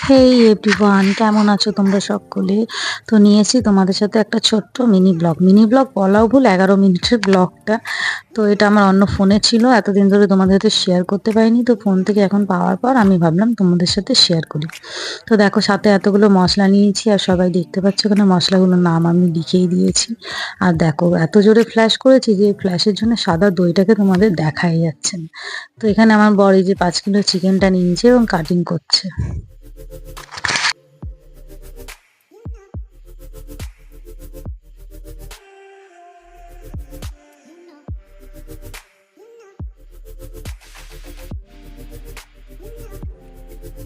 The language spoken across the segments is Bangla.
হেই এভরিওয়ান, কেমন আছো তোমরা সকলে? তো নিয়েছি তোমাদের সাথে একটা ছোট্ট মিনি ব্লগ বলাও ভুল, 11 মিনিটের ব্লগটা। তো এটা আমার অন্য ফোনে ছিল, এতদিন ধরে তোমাদের সাথে শেয়ার করতে পারিনি। তো ফোন থেকে এখন পাওয়ার পর আমি ভাবলাম তোমাদের সাথে শেয়ার করি। তো দেখো, সাথে এতগুলো মশলা নিয়েছি, আর সবাই দেখতে পাচ্ছ এখানে মশলাগুলোর নাম আমি লিখেই দিয়েছি। আর দেখো, এত জোরে ফ্ল্যাশ করেছি যে ফ্ল্যাশের জন্য সাদা দইটাকে তোমাদের দেখাই যাচ্ছে না। তো এখানে আমার বর এই যে 5 কিলো চিকেনটা নিয়েছে এবং কাটিং করছে।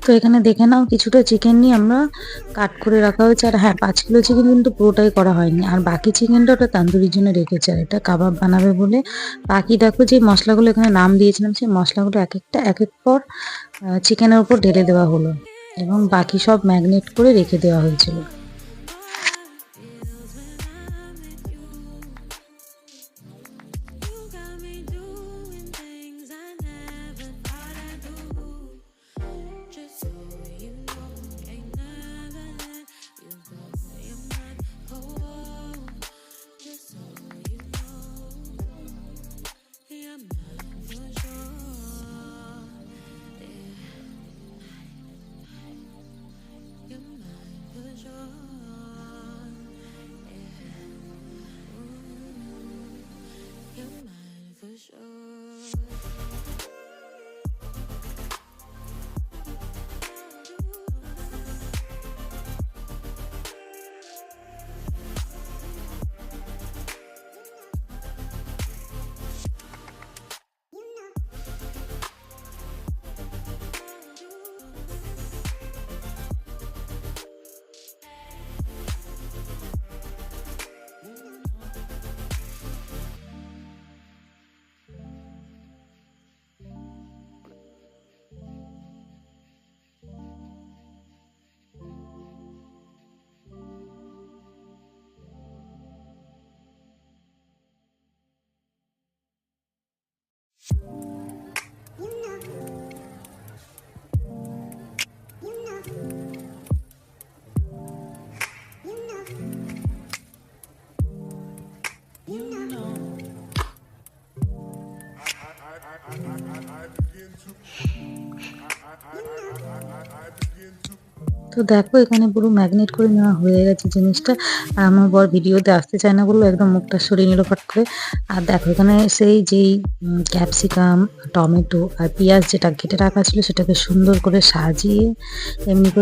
তো এখানে দেখে নাও, কিছুটা চিকেন নিয়ে আমরা কাট করে রাখা হয়েছে। আর হ্যাঁ, 5 কিলো চিকেন কিন্তু পুরোটাই করা হয়নি, আর বাকি চিকেনটা ওটা তান্দুরির জন্য রেখেছে, আর এটা কাবাব বানাবে বলে। বাকি দেখো যে মশলাগুলো এখানে নাম দিয়েছিলাম, সেই মশলাগুলো এক একটা এক এক পর চিকেনের উপর ঢেলে দেওয়া হলো, এবং বাকি সব ম্যাগনেট করে রেখে দেওয়া হয়েছিল। তো দেখো, এখানে পুরো ম্যাগনেট করে নেওয়া হয়ে গেছে জিনিসটা। আর আমার বর ভিডিওতে আসতে চায় না বললো, একদম মুখটা সরিয়ে নিল ফট করে। আর দেখো, এখানে সেই যেই ক্যাপসিকাম, টমেটো আর পেঁয়াজ যেটা কেটে রাখা ছিল সেটাকে সুন্দর করে সাজিয়ে এমনি করে